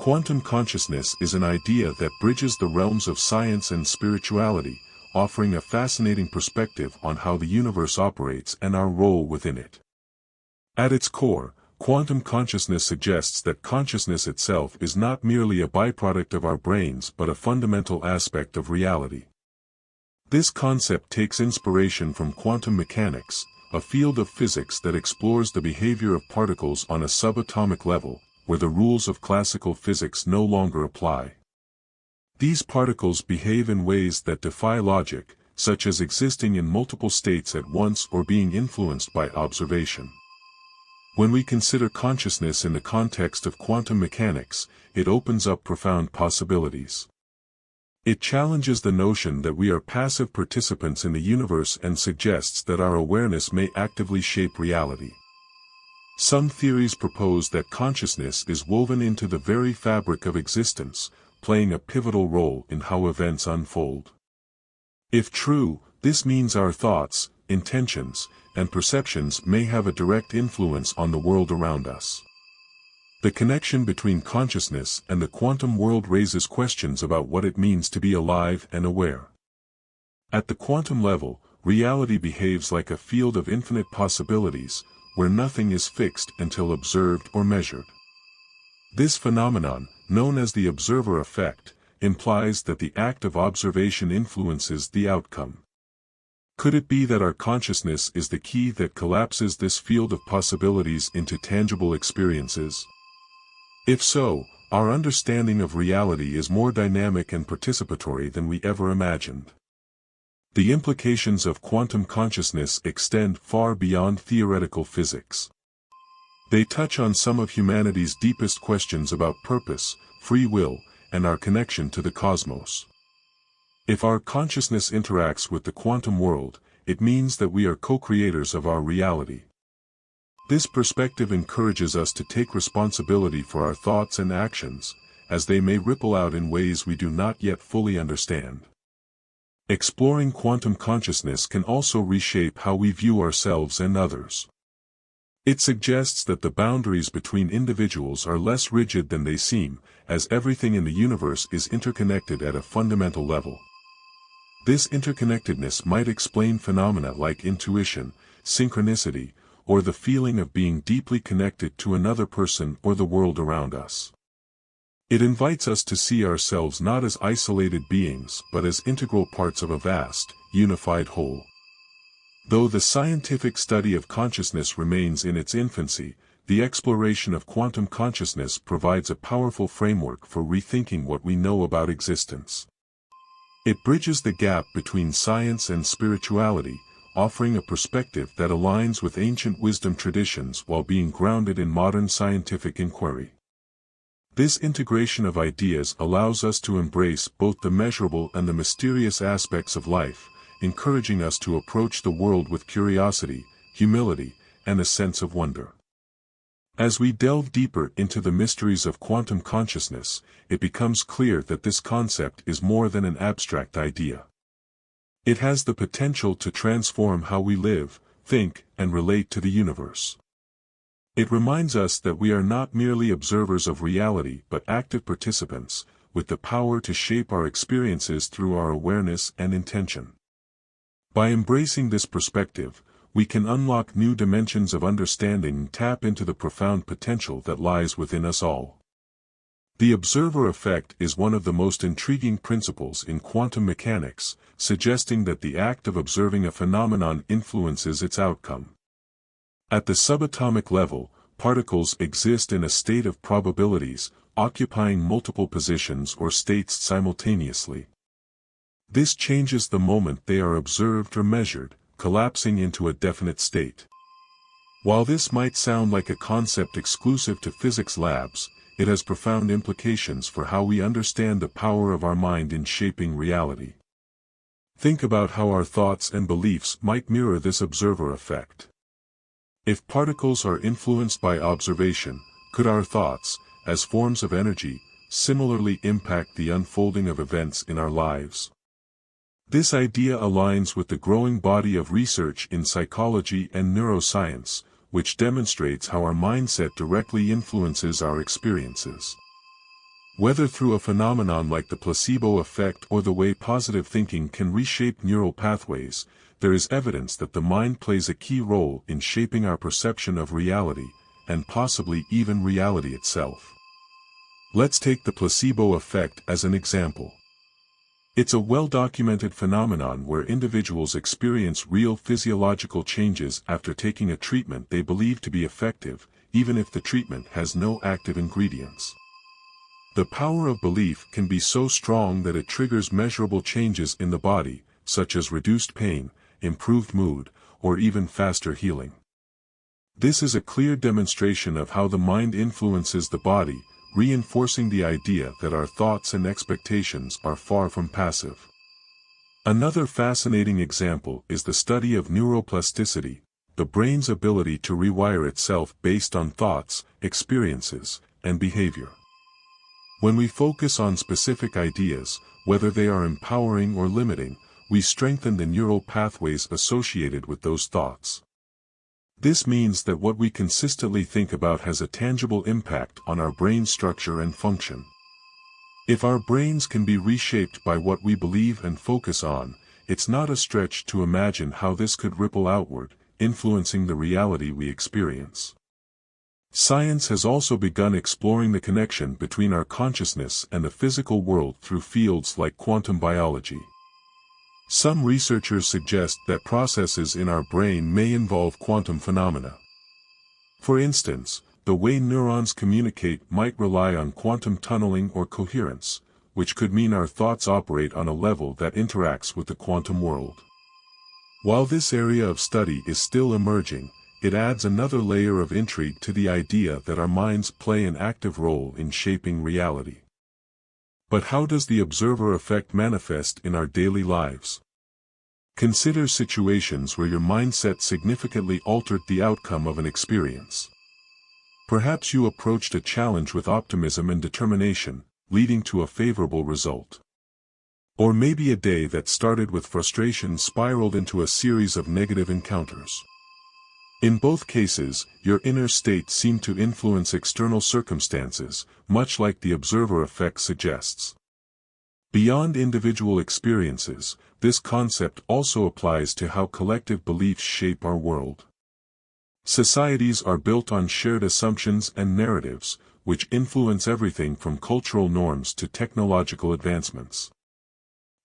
Quantum consciousness is an idea that bridges the realms of science and spirituality, offering a fascinating perspective on how the universe operates and our role within it. At its core, quantum consciousness suggests that consciousness itself is not merely a byproduct of our brains but a fundamental aspect of reality. This concept takes inspiration from quantum mechanics, a field of physics that explores the behavior of particles on a subatomic level, where the rules of classical physics no longer apply. These particles behave in ways that defy logic, such as existing in multiple states at once or being influenced by observation. When we consider consciousness in the context of quantum mechanics, it opens up profound possibilities. It challenges the notion that we are passive participants in the universe and suggests that our awareness may actively shape reality. Some theories propose that consciousness is woven into the very fabric of existence, playing a pivotal role in how events unfold. If true, this means our thoughts, intentions, and perceptions may have a direct influence on the world around us. The connection between consciousness and the quantum world raises questions about what it means to be alive and aware. At the quantum level, reality behaves like a field of infinite possibilities, where nothing is fixed until observed or measured. This phenomenon, known as the observer effect, implies that the act of observation influences the outcome. Could it be that our consciousness is the key that collapses this field of possibilities into tangible experiences? If so, our understanding of reality is more dynamic and participatory than we ever imagined. The implications of quantum consciousness extend far beyond theoretical physics. They touch on some of humanity's deepest questions about purpose, free will, and our connection to the cosmos. If our consciousness interacts with the quantum world, it means that we are co-creators of our reality. This perspective encourages us to take responsibility for our thoughts and actions, as they may ripple out in ways we do not yet fully understand. Exploring quantum consciousness can also reshape how we view ourselves and others. It suggests that the boundaries between individuals are less rigid than they seem, as everything in the universe is interconnected at a fundamental level. This interconnectedness might explain phenomena like intuition, synchronicity, or the feeling of being deeply connected to another person or the world around us. It invites us to see ourselves not as isolated beings but as integral parts of a vast, unified whole. Though the scientific study of consciousness remains in its infancy, the exploration of quantum consciousness provides a powerful framework for rethinking what we know about existence. It bridges the gap between science and spirituality, offering a perspective that aligns with ancient wisdom traditions while being grounded in modern scientific inquiry. This integration of ideas allows us to embrace both the measurable and the mysterious aspects of life, encouraging us to approach the world with curiosity, humility, and a sense of wonder. As we delve deeper into the mysteries of quantum consciousness, it becomes clear that this concept is more than an abstract idea. It has the potential to transform how we live, think, and relate to the universe. It reminds us that we are not merely observers of reality but active participants, with the power to shape our experiences through our awareness and intention. By embracing this perspective, we can unlock new dimensions of understanding and tap into the profound potential that lies within us all. The observer effect is one of the most intriguing principles in quantum mechanics, suggesting that the act of observing a phenomenon influences its outcome. At the subatomic level, particles exist in a state of probabilities, occupying multiple positions or states simultaneously. This changes the moment they are observed or measured, collapsing into a definite state. While this might sound like a concept exclusive to physics labs, it has profound implications for how we understand the power of our mind in shaping reality. Think about how our thoughts and beliefs might mirror this observer effect. If particles are influenced by observation, could our thoughts, as forms of energy, similarly impact the unfolding of events in our lives? This idea aligns with the growing body of research in psychology and neuroscience, which demonstrates how our mindset directly influences our experiences. Whether through a phenomenon like the placebo effect or the way positive thinking can reshape neural pathways, there is evidence that the mind plays a key role in shaping our perception of reality, and possibly even reality itself. Let's take the placebo effect as an example. It's a well-documented phenomenon where individuals experience real physiological changes after taking a treatment they believe to be effective, even if the treatment has no active ingredients. The power of belief can be so strong that it triggers measurable changes in the body, such as reduced pain, improved mood, or even faster healing. This is a clear demonstration of how the mind influences the body, reinforcing the idea that our thoughts and expectations are far from passive. Another fascinating example is the study of neuroplasticity, the brain's ability to rewire itself based on thoughts, experiences, and behavior. When we focus on specific ideas, whether they are empowering or limiting, we strengthen the neural pathways associated with those thoughts. This means that what we consistently think about has a tangible impact on our brain structure and function. If our brains can be reshaped by what we believe and focus on, it's not a stretch to imagine how this could ripple outward, influencing the reality we experience. Science has also begun exploring the connection between our consciousness and the physical world through fields like quantum biology. Some researchers suggest that processes in our brain may involve quantum phenomena. For instance, the way neurons communicate might rely on quantum tunneling or coherence, which could mean our thoughts operate on a level that interacts with the quantum world. While this area of study is still emerging, it adds another layer of intrigue to the idea that our minds play an active role in shaping reality. But how does the observer effect manifest in our daily lives? Consider situations where your mindset significantly altered the outcome of an experience. Perhaps you approached a challenge with optimism and determination, leading to a favorable result. Or maybe a day that started with frustration spiraled into a series of negative encounters. In both cases, your inner state seemed to influence external circumstances, much like the observer effect suggests. Beyond individual experiences, this concept also applies to how collective beliefs shape our world. Societies are built on shared assumptions and narratives, which influence everything from cultural norms to technological advancements.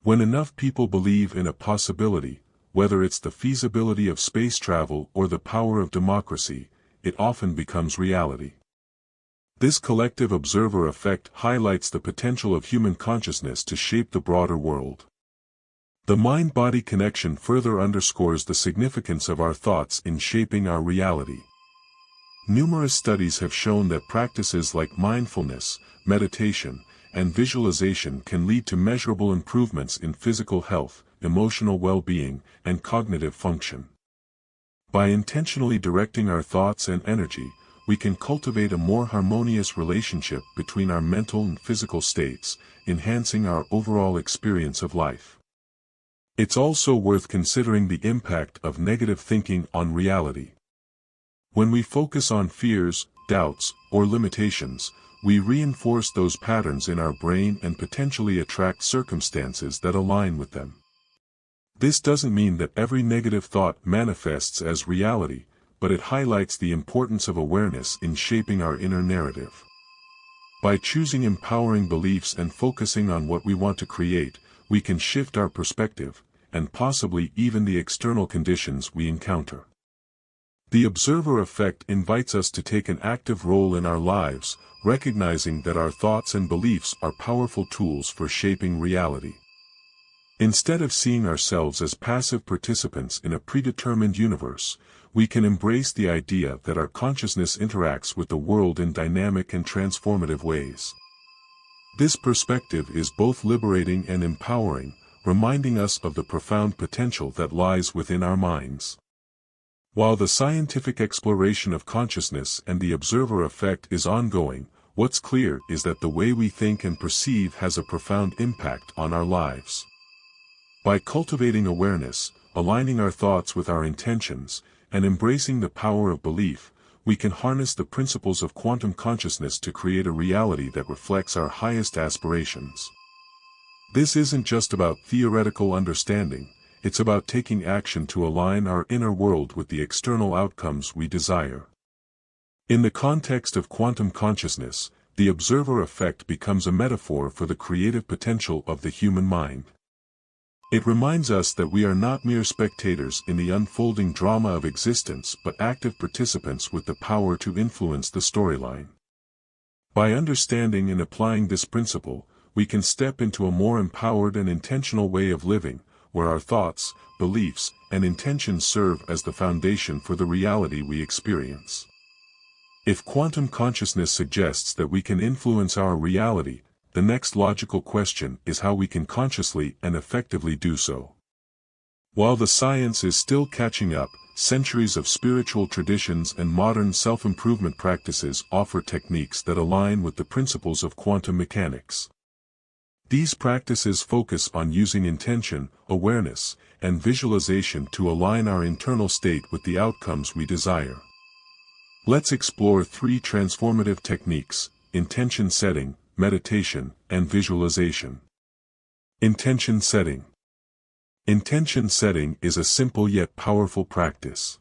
When enough people believe in a possibility, whether it's the feasibility of space travel or the power of democracy, it often becomes reality. This collective observer effect highlights the potential of human consciousness to shape the broader world. The mind-body connection further underscores the significance of our thoughts in shaping our reality. Numerous studies have shown that practices like mindfulness, meditation, and visualization can lead to measurable improvements in physical health, emotional well-being, and cognitive function. By intentionally directing our thoughts and energy, we can cultivate a more harmonious relationship between our mental and physical states, enhancing our overall experience of life. It's also worth considering the impact of negative thinking on reality. When we focus on fears, doubts, or limitations, we reinforce those patterns in our brain and potentially attract circumstances that align with them. This doesn't mean that every negative thought manifests as reality, but it highlights the importance of awareness in shaping our inner narrative. By choosing empowering beliefs and focusing on what we want to create, we can shift our perspective, and possibly even the external conditions we encounter. The observer effect invites us to take an active role in our lives, recognizing that our thoughts and beliefs are powerful tools for shaping reality. Instead of seeing ourselves as passive participants in a predetermined universe, we can embrace the idea that our consciousness interacts with the world in dynamic and transformative ways. This perspective is both liberating and empowering, reminding us of the profound potential that lies within our minds. While the scientific exploration of consciousness and the observer effect is ongoing, what's clear is that the way we think and perceive has a profound impact on our lives. By cultivating awareness, aligning our thoughts with our intentions, and embracing the power of belief, we can harness the principles of quantum consciousness to create a reality that reflects our highest aspirations. This isn't just about theoretical understanding, it's about taking action to align our inner world with the external outcomes we desire. In the context of quantum consciousness, the observer effect becomes a metaphor for the creative potential of the human mind. It reminds us that we are not mere spectators in the unfolding drama of existence but active participants with the power to influence the storyline. By understanding and applying this principle, we can step into a more empowered and intentional way of living, where our thoughts, beliefs, and intentions serve as the foundation for the reality we experience. If quantum consciousness suggests that we can influence our reality, the next logical question is how we can consciously and effectively do so. While the science is still catching up, centuries of spiritual traditions and modern self-improvement practices offer techniques that align with the principles of quantum mechanics. These practices focus on using intention, awareness, and visualization to align our internal state with the outcomes we desire. Let's explore 3 transformative techniques: intention setting, meditation, and visualization. Intention setting. Intention setting is a simple yet powerful practice.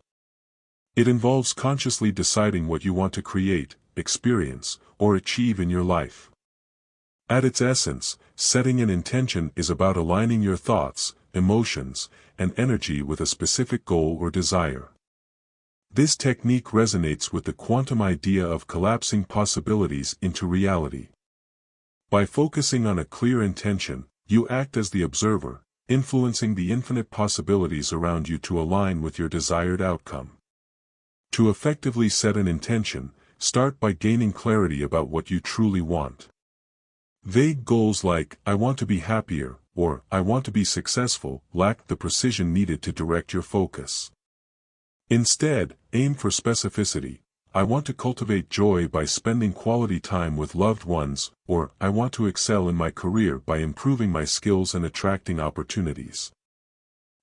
It involves consciously deciding what you want to create, experience, or achieve in your life. At its essence, setting an intention is about aligning your thoughts, emotions, and energy with a specific goal or desire. This technique resonates with the quantum idea of collapsing possibilities into reality. By focusing on a clear intention, you act as the observer, influencing the infinite possibilities around you to align with your desired outcome. To effectively set an intention, start by gaining clarity about what you truly want. Vague goals like, "I want to be happier," or "I want to be successful," lack the precision needed to direct your focus. Instead, aim for specificity. "I want to cultivate joy by spending quality time with loved ones," or "I want to excel in my career by improving my skills and attracting opportunities."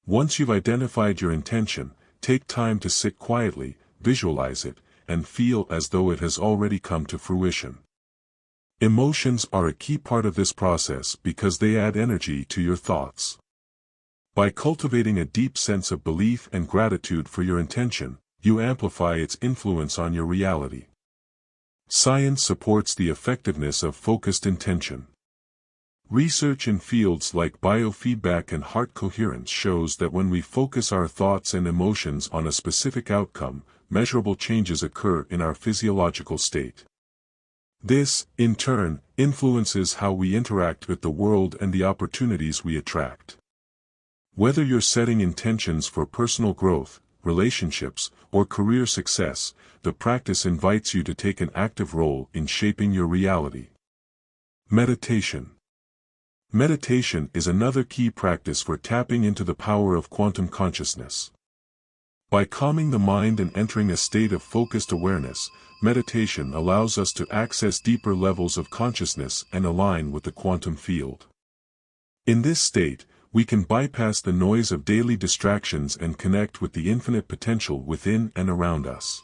Once you've identified your intention, take time to sit quietly, visualize it, and feel as though it has already come to fruition. Emotions are a key part of this process because they add energy to your thoughts. By cultivating a deep sense of belief and gratitude for your intention, you amplify its influence on your reality. Science supports the effectiveness of focused intention. Research in fields like biofeedback and heart coherence shows that when we focus our thoughts and emotions on a specific outcome, measurable changes occur in our physiological state. This, in turn, influences how we interact with the world and the opportunities we attract. Whether you're setting intentions for personal growth, relationships, or career success, the practice invites you to take an active role in shaping your reality. Meditation. Meditation is another key practice for tapping into the power of quantum consciousness. By calming the mind and entering a state of focused awareness, meditation allows us to access deeper levels of consciousness and align with the quantum field. In this state, we can bypass the noise of daily distractions and connect with the infinite potential within and around us.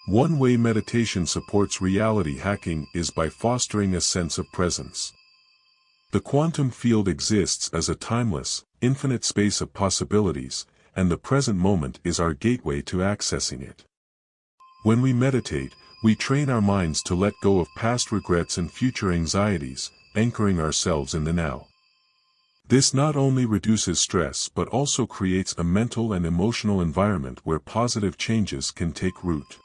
One way meditation supports reality hacking is by fostering a sense of presence. The quantum field exists as a timeless, infinite space of possibilities, and the present moment is our gateway to accessing it. When we meditate, we train our minds to let go of past regrets and future anxieties, anchoring ourselves in the now. This not only reduces stress but also creates a mental and emotional environment where positive changes can take root.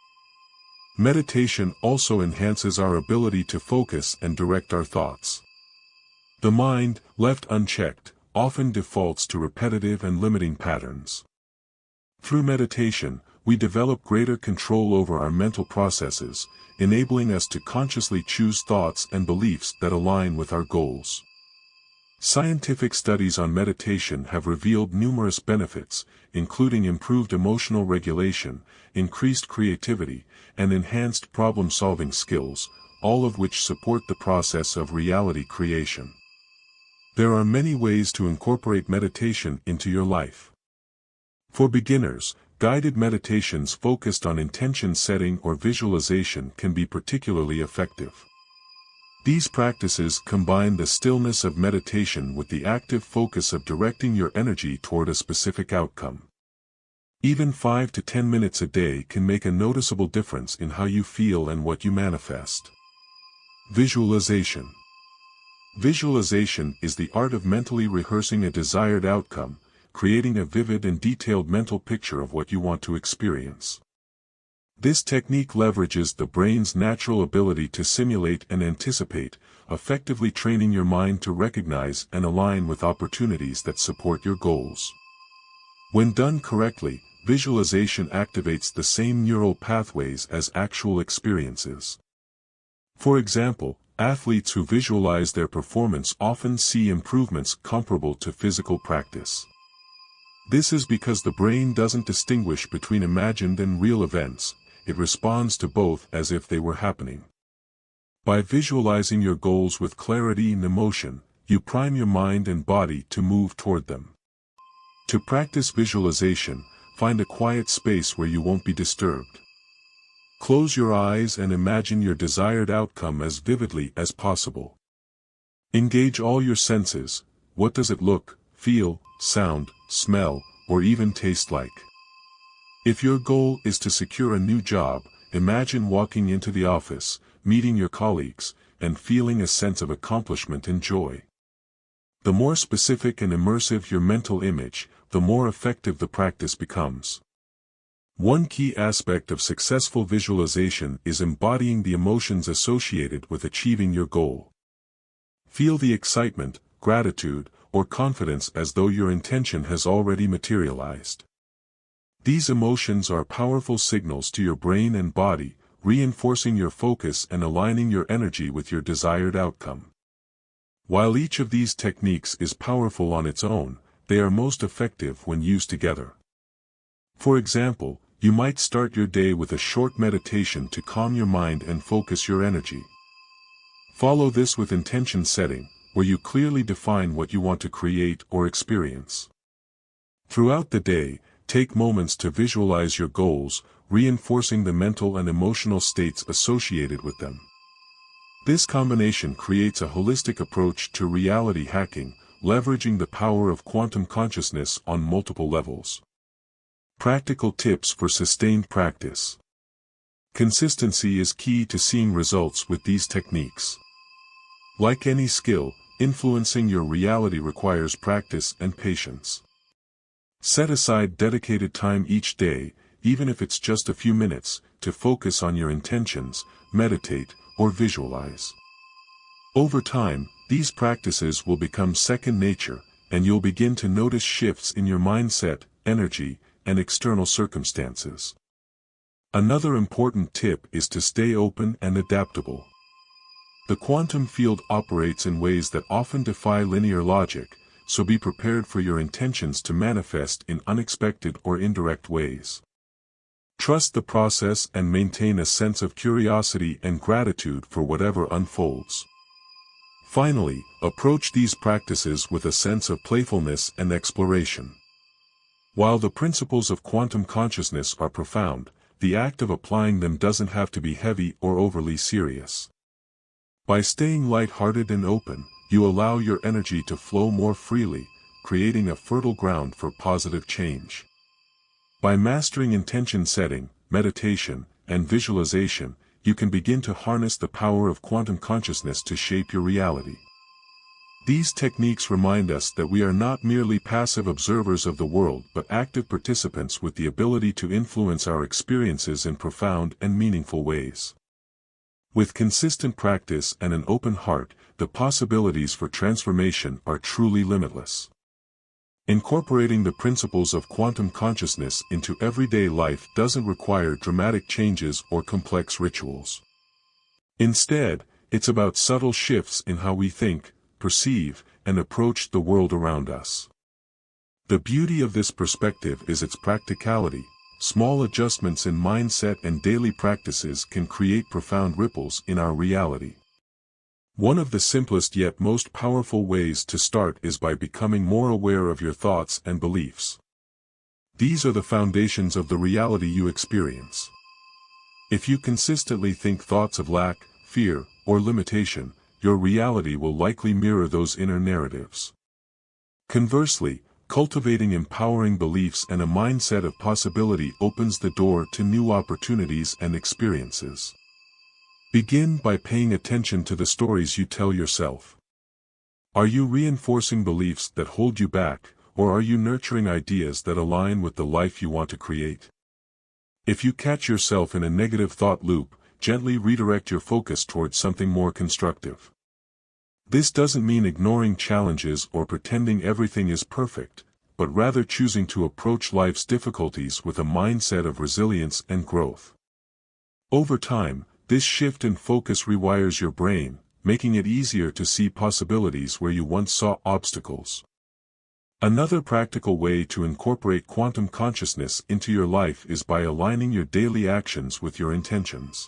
Meditation also enhances our ability to focus and direct our thoughts. The mind, left unchecked, often defaults to repetitive and limiting patterns. Through meditation, we develop greater control over our mental processes, enabling us to consciously choose thoughts and beliefs that align with our goals. Scientific studies on meditation have revealed numerous benefits, including improved emotional regulation, increased creativity, and enhanced problem-solving skills, all of which support the process of reality creation. There are many ways to incorporate meditation into your life. For beginners, guided meditations focused on intention setting or visualization can be particularly effective. These practices combine the stillness of meditation with the active focus of directing your energy toward a specific outcome. Even 5 to 10 minutes a day can make a noticeable difference in how you feel and what you manifest. Visualization. Visualization is the art of mentally rehearsing a desired outcome, creating a vivid and detailed mental picture of what you want to experience. This technique leverages the brain's natural ability to simulate and anticipate, effectively training your mind to recognize and align with opportunities that support your goals. When done correctly, visualization activates the same neural pathways as actual experiences. For example, athletes who visualize their performance often see improvements comparable to physical practice. This is because the brain doesn't distinguish between imagined and real events, it responds to both as if they were happening. By visualizing your goals with clarity and emotion, you prime your mind and body to move toward them. To practice visualization, find a quiet space where you won't be disturbed. Close your eyes and imagine your desired outcome as vividly as possible. Engage all your senses. What does it look, feel, sound, smell, or even taste like? If your goal is to secure a new job, imagine walking into the office, meeting your colleagues, and feeling a sense of accomplishment and joy. The more specific and immersive your mental image, the more effective the practice becomes. One key aspect of successful visualization is embodying the emotions associated with achieving your goal. Feel the excitement, gratitude, or confidence as though your intention has already materialized. These emotions are powerful signals to your brain and body, reinforcing your focus and aligning your energy with your desired outcome. While each of these techniques is powerful on its own, they are most effective when used together. For example, you might start your day with a short meditation to calm your mind and focus your energy. Follow this with intention setting, where you clearly define what you want to create or experience. Throughout the day, take moments to visualize your goals, reinforcing the mental and emotional states associated with them. This combination creates a holistic approach to reality hacking, leveraging the power of quantum consciousness on multiple levels. Practical tips for sustained practice. Consistency is key to seeing results with these techniques. Like any skill, influencing your reality requires practice and patience. Set aside dedicated time each day, even if it's just a few minutes, to focus on your intentions, meditate, or visualize. Over time, these practices will become second nature, and you'll begin to notice shifts in your mindset, energy, and external circumstances. Another important tip is to stay open and adaptable. The quantum field operates in ways that often defy linear logic, so be prepared for your intentions to manifest in unexpected or indirect ways. Trust the process and maintain a sense of curiosity and gratitude for whatever unfolds. Finally, approach these practices with a sense of playfulness and exploration. While the principles of quantum consciousness are profound, the act of applying them doesn't have to be heavy or overly serious. By staying light-hearted and open, you allow your energy to flow more freely, creating a fertile ground for positive change. By mastering intention setting, meditation, and visualization, you can begin to harness the power of quantum consciousness to shape your reality. These techniques remind us that we are not merely passive observers of the world but active participants with the ability to influence our experiences in profound and meaningful ways. With consistent practice and an open heart, the possibilities for transformation are truly limitless. Incorporating the principles of quantum consciousness into everyday life doesn't require dramatic changes or complex rituals. Instead, it's about subtle shifts in how we think, perceive, and approach the world around us. The beauty of this perspective is its practicality. Small adjustments in mindset and daily practices can create profound ripples in our reality. One of the simplest yet most powerful ways to start is by becoming more aware of your thoughts and beliefs. These are the foundations of the reality you experience. If you consistently think thoughts of lack, fear, or limitation, your reality will likely mirror those inner narratives. Conversely, cultivating empowering beliefs and a mindset of possibility opens the door to new opportunities and experiences. Begin by paying attention to the stories you tell yourself. Are you reinforcing beliefs that hold you back, or are you nurturing ideas that align with the life you want to create? If you catch yourself in a negative thought loop, gently redirect your focus towards something more constructive. This doesn't mean ignoring challenges or pretending everything is perfect, but rather choosing to approach life's difficulties with a mindset of resilience and growth. Over time, this shift in focus rewires your brain, making it easier to see possibilities where you once saw obstacles. Another practical way to incorporate quantum consciousness into your life is by aligning your daily actions with your intentions.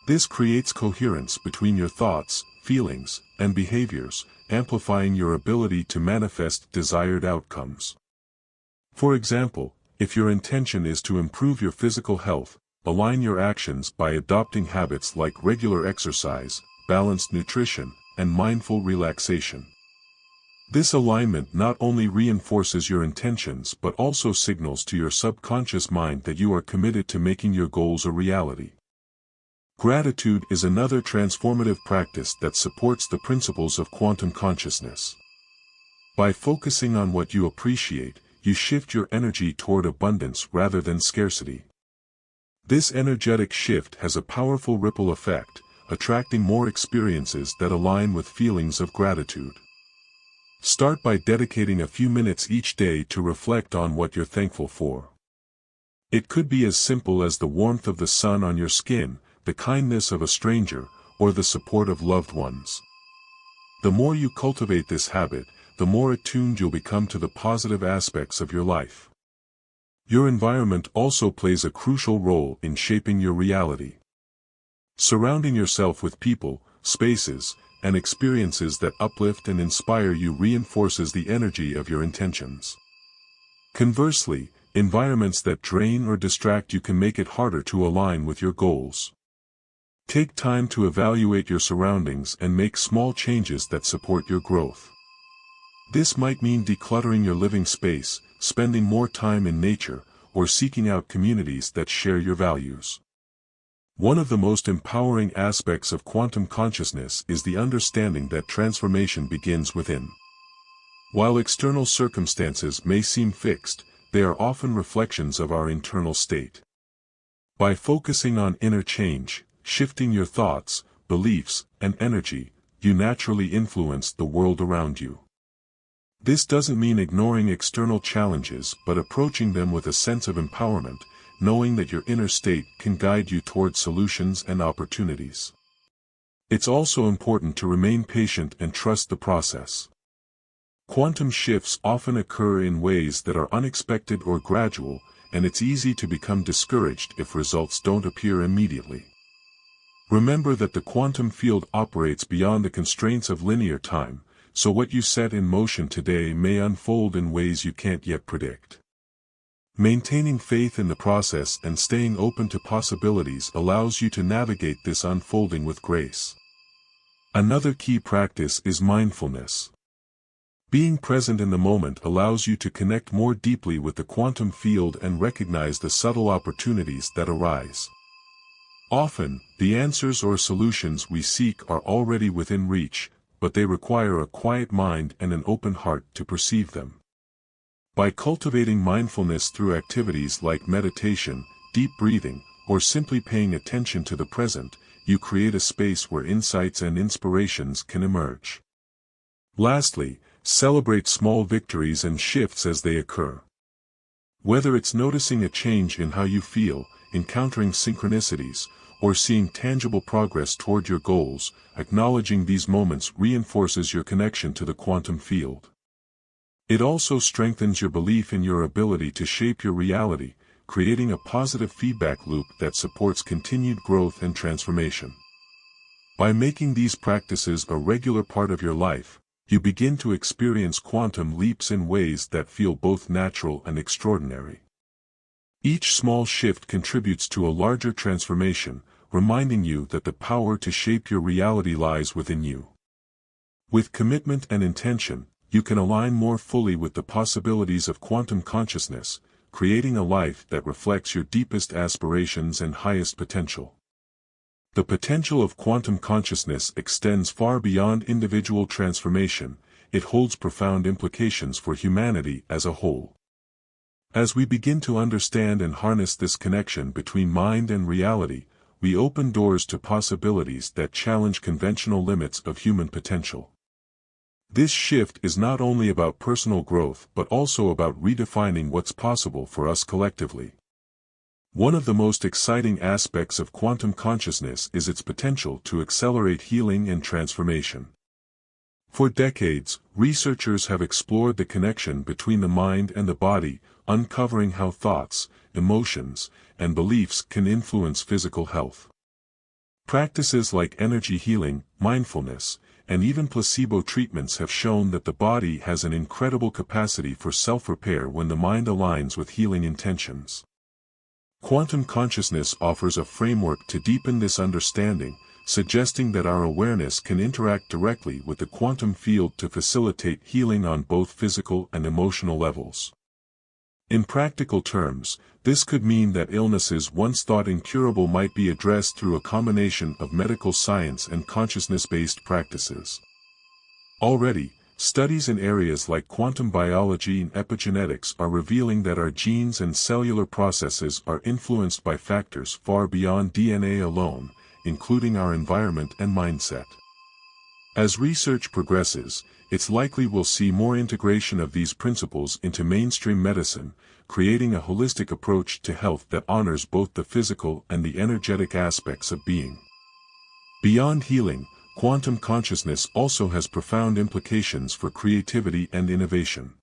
This creates coherence between your thoughts, feelings, and behaviors, amplifying your ability to manifest desired outcomes. For example, if your intention is to improve your physical health, align your actions by adopting habits like regular exercise, balanced nutrition, and mindful relaxation. This alignment not only reinforces your intentions but also signals to your subconscious mind that you are committed to making your goals a reality. Gratitude is another transformative practice that supports the principles of quantum consciousness. By focusing on what you appreciate, you shift your energy toward abundance rather than scarcity. This energetic shift has a powerful ripple effect, attracting more experiences that align with feelings of gratitude. Start by dedicating a few minutes each day to reflect on what you're thankful for. It could be as simple as the warmth of the sun on your skin, the kindness of a stranger, or the support of loved ones. The more you cultivate this habit, the more attuned you'll become to the positive aspects of your life. Your environment also plays a crucial role in shaping your reality. Surrounding yourself with people, spaces, and experiences that uplift and inspire you reinforces the energy of your intentions. Conversely, environments that drain or distract you can make it harder to align with your goals. Take time to evaluate your surroundings and make small changes that support your growth. This might mean decluttering your living space, spending more time in nature, or seeking out communities that share your values. One of the most empowering aspects of quantum consciousness is the understanding that transformation begins within. While external circumstances may seem fixed, they are often reflections of our internal state. By focusing on inner change, shifting your thoughts, beliefs, and energy, you naturally influence the world around you. This doesn't mean ignoring external challenges but approaching them with a sense of empowerment, knowing that your inner state can guide you toward solutions and opportunities. It's also important to remain patient and trust the process. Quantum shifts often occur in ways that are unexpected or gradual, and it's easy to become discouraged if results don't appear immediately. Remember that the quantum field operates beyond the constraints of linear time, so what you set in motion today may unfold in ways you can't yet predict. Maintaining faith in the process and staying open to possibilities allows you to navigate this unfolding with grace. Another key practice is mindfulness. Being present in the moment allows you to connect more deeply with the quantum field and recognize the subtle opportunities that arise. Often, the answers or solutions we seek are already within reach, but they require a quiet mind and an open heart to perceive them. By cultivating mindfulness through activities like meditation, deep breathing, or simply paying attention to the present, you create a space where insights and inspirations can emerge. Lastly, celebrate small victories and shifts as they occur. Whether it's noticing a change in how you feel, encountering synchronicities, or seeing tangible progress toward your goals, acknowledging these moments reinforces your connection to the quantum field. It also strengthens your belief in your ability to shape your reality, creating a positive feedback loop that supports continued growth and transformation. By making these practices a regular part of your life, you begin to experience quantum leaps in ways that feel both natural and extraordinary. Each small shift contributes to a larger transformation, reminding you that the power to shape your reality lies within you. With commitment and intention, you can align more fully with the possibilities of quantum consciousness, creating a life that reflects your deepest aspirations and highest potential. The potential of quantum consciousness extends far beyond individual transformation. It holds profound implications for humanity as a whole. As we begin to understand and harness this connection between mind and reality, we open doors to possibilities that challenge conventional limits of human potential. This shift is not only about personal growth but also about redefining what's possible for us collectively. One of the most exciting aspects of quantum consciousness is its potential to accelerate healing and transformation. For decades, researchers have explored the connection between the mind and the body, uncovering how thoughts, emotions, and beliefs can influence physical health. Practices like energy healing, mindfulness, and even placebo treatments have shown that the body has an incredible capacity for self-repair when the mind aligns with healing intentions. Quantum consciousness offers a framework to deepen this understanding, suggesting that our awareness can interact directly with the quantum field to facilitate healing on both physical and emotional levels. In practical terms, this could mean that illnesses once thought incurable might be addressed through a combination of medical science and consciousness-based practices. Already, studies in areas like quantum biology and epigenetics are revealing that our genes and cellular processes are influenced by factors far beyond DNA alone, including our environment and mindset. As research progresses, it's likely we'll see more integration of these principles into mainstream medicine, creating a holistic approach to health that honors both the physical and the energetic aspects of being. Beyond healing, quantum consciousness also has profound implications for creativity and innovation.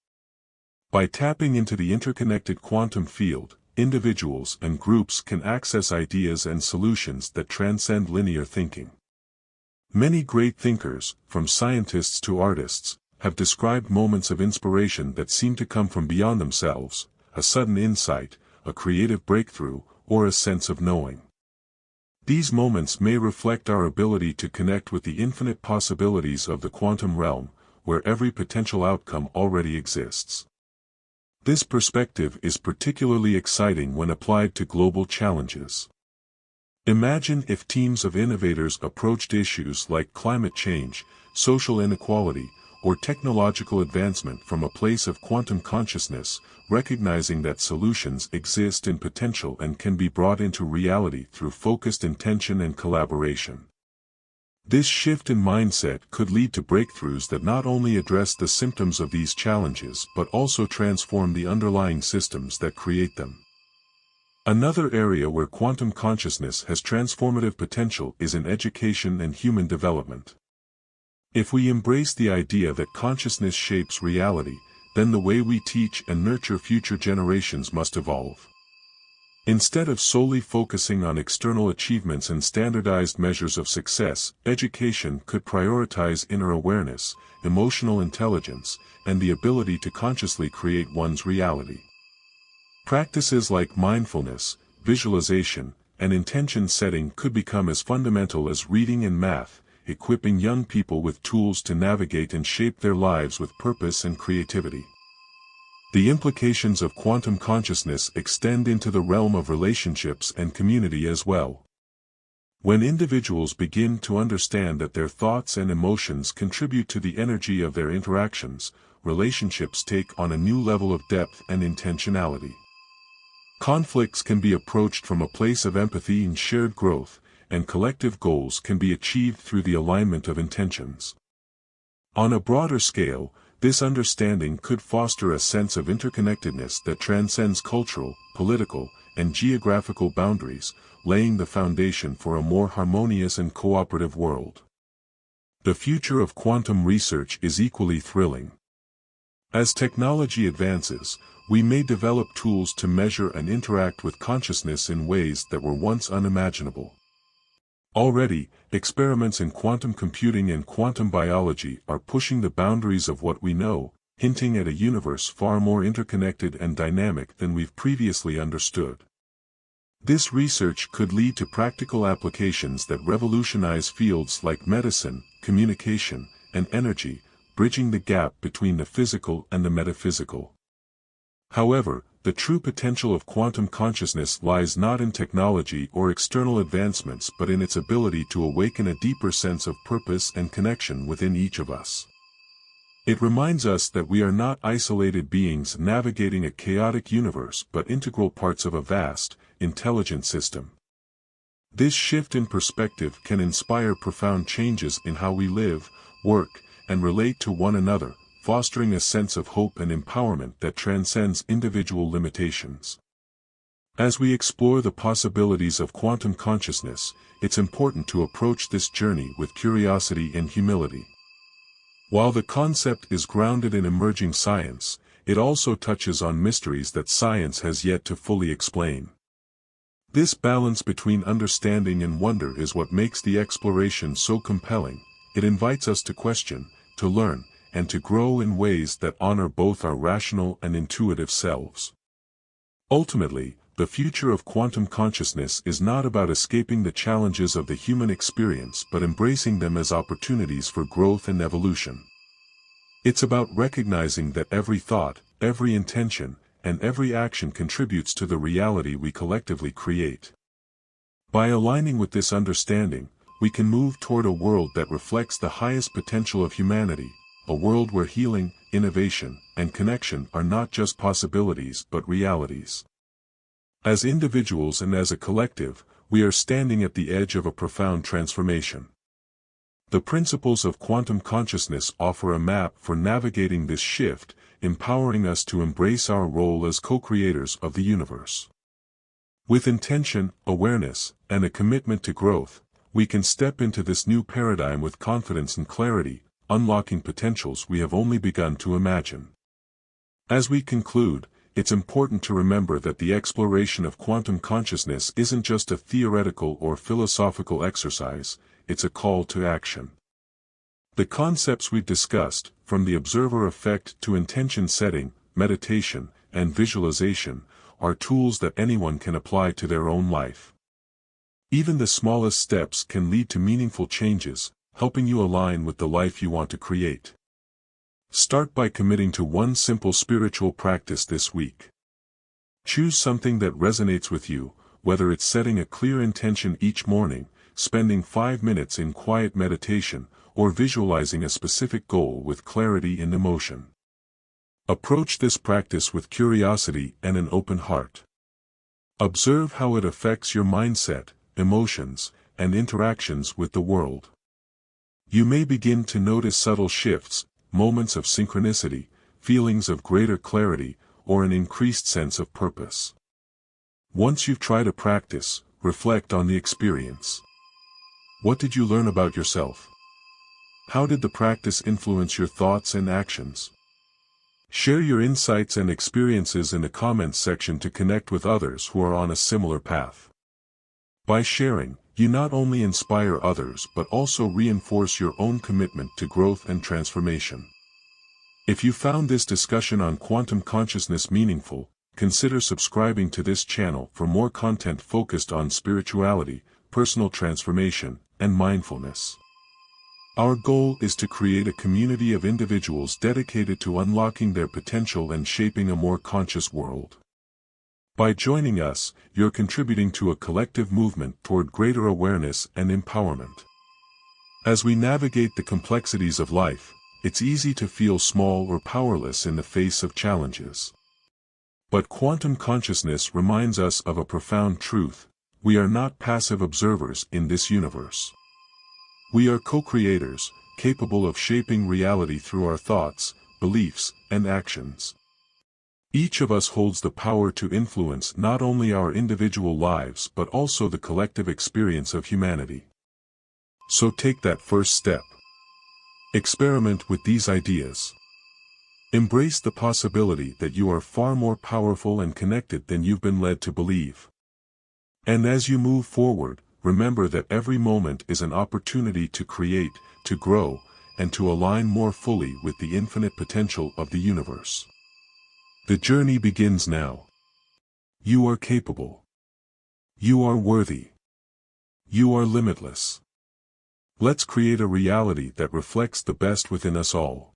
By tapping into the interconnected quantum field, individuals and groups can access ideas and solutions that transcend linear thinking. Many great thinkers, from scientists to artists, have described moments of inspiration that seem to come from beyond themselves, a sudden insight, a creative breakthrough, or a sense of knowing. These moments may reflect our ability to connect with the infinite possibilities of the quantum realm, where every potential outcome already exists. This perspective is particularly exciting when applied to global challenges. Imagine if teams of innovators approached issues like climate change, social inequality, or technological advancement from a place of quantum consciousness, recognizing that solutions exist in potential and can be brought into reality through focused intention and collaboration. This shift in mindset could lead to breakthroughs that not only address the symptoms of these challenges but also transform the underlying systems that create them. Another area where quantum consciousness has transformative potential is in education and human development. If we embrace the idea that consciousness shapes reality, then the way we teach and nurture future generations must evolve. Instead of solely focusing on external achievements and standardized measures of success, education could prioritize inner awareness, emotional intelligence, and the ability to consciously create one's reality. Practices like mindfulness, visualization, and intention setting could become as fundamental as reading and math, equipping young people with tools to navigate and shape their lives with purpose and creativity. The implications of quantum consciousness extend into the realm of relationships and community as well. When individuals begin to understand that their thoughts and emotions contribute to the energy of their interactions, relationships take on a new level of depth and intentionality. Conflicts can be approached from a place of empathy and shared growth, and collective goals can be achieved through the alignment of intentions. On a broader scale, this understanding could foster a sense of interconnectedness that transcends cultural, political, and geographical boundaries, laying the foundation for a more harmonious and cooperative world. The future of quantum research is equally thrilling. As technology advances, we may develop tools to measure and interact with consciousness in ways that were once unimaginable. Already, experiments in quantum computing and quantum biology are pushing the boundaries of what we know, hinting at a universe far more interconnected and dynamic than we've previously understood. This research could lead to practical applications that revolutionize fields like medicine, communication, and energy, bridging the gap between the physical and the metaphysical. However, the true potential of quantum consciousness lies not in technology or external advancements but in its ability to awaken a deeper sense of purpose and connection within each of us. It reminds us that we are not isolated beings navigating a chaotic universe but integral parts of a vast, intelligent system. This shift in perspective can inspire profound changes in how we live, work, and relate to one another, fostering a sense of hope and empowerment that transcends individual limitations. As we explore the possibilities of quantum consciousness, it's important to approach this journey with curiosity and humility. While the concept is grounded in emerging science, it also touches on mysteries that science has yet to fully explain. This balance between understanding and wonder is what makes the exploration so compelling. It invites us to question, to learn, and to grow in ways that honor both our rational and intuitive selves. Ultimately, the future of quantum consciousness is not about escaping the challenges of the human experience but embracing them as opportunities for growth and evolution. It's about recognizing that every thought, every intention, and every action contributes to the reality we collectively create. By aligning with this understanding, we can move toward a world that reflects the highest potential of humanity, a world where healing, innovation, and connection are not just possibilities but realities. As individuals and as a collective, we are standing at the edge of a profound transformation. The principles of quantum consciousness offer a map for navigating this shift, empowering us to embrace our role as co-creators of the universe. With intention, awareness, and a commitment to growth, we can step into this new paradigm with confidence and clarity, unlocking potentials we have only begun to imagine. As we conclude, it's important to remember that the exploration of quantum consciousness isn't just a theoretical or philosophical exercise, it's a call to action. The concepts we've discussed, from the observer effect to intention setting, meditation, and visualization, are tools that anyone can apply to their own life. Even the smallest steps can lead to meaningful changes, helping you align with the life you want to create. Start by committing to one simple spiritual practice this week. Choose something that resonates with you, whether it's setting a clear intention each morning, spending 5 minutes in quiet meditation, or visualizing a specific goal with clarity and emotion. Approach this practice with curiosity and an open heart. Observe how it affects your mindset, emotions, and interactions with the world. You may begin to notice subtle shifts, moments of synchronicity, feelings of greater clarity, or an increased sense of purpose. Once you've tried a practice, reflect on the experience. What did you learn about yourself? How did the practice influence your thoughts and actions? Share your insights and experiences in the comments section to connect with others who are on a similar path. By sharing, you not only inspire others but also reinforce your own commitment to growth and transformation. If you found this discussion on quantum consciousness meaningful, consider subscribing to this channel for more content focused on spirituality, personal transformation, and mindfulness. Our goal is to create a community of individuals dedicated to unlocking their potential and shaping a more conscious world. By joining us, you're contributing to a collective movement toward greater awareness and empowerment. As we navigate the complexities of life, it's easy to feel small or powerless in the face of challenges. But quantum consciousness reminds us of a profound truth: we are not passive observers in this universe. We are co-creators, capable of shaping reality through our thoughts, beliefs, and actions. Each of us holds the power to influence not only our individual lives but also the collective experience of humanity. So take that first step. Experiment with these ideas. Embrace the possibility that you are far more powerful and connected than you've been led to believe. And as you move forward, remember that every moment is an opportunity to create, to grow, and to align more fully with the infinite potential of the universe. The journey begins now. You are capable. You are worthy. You are limitless. Let's create a reality that reflects the best within us all.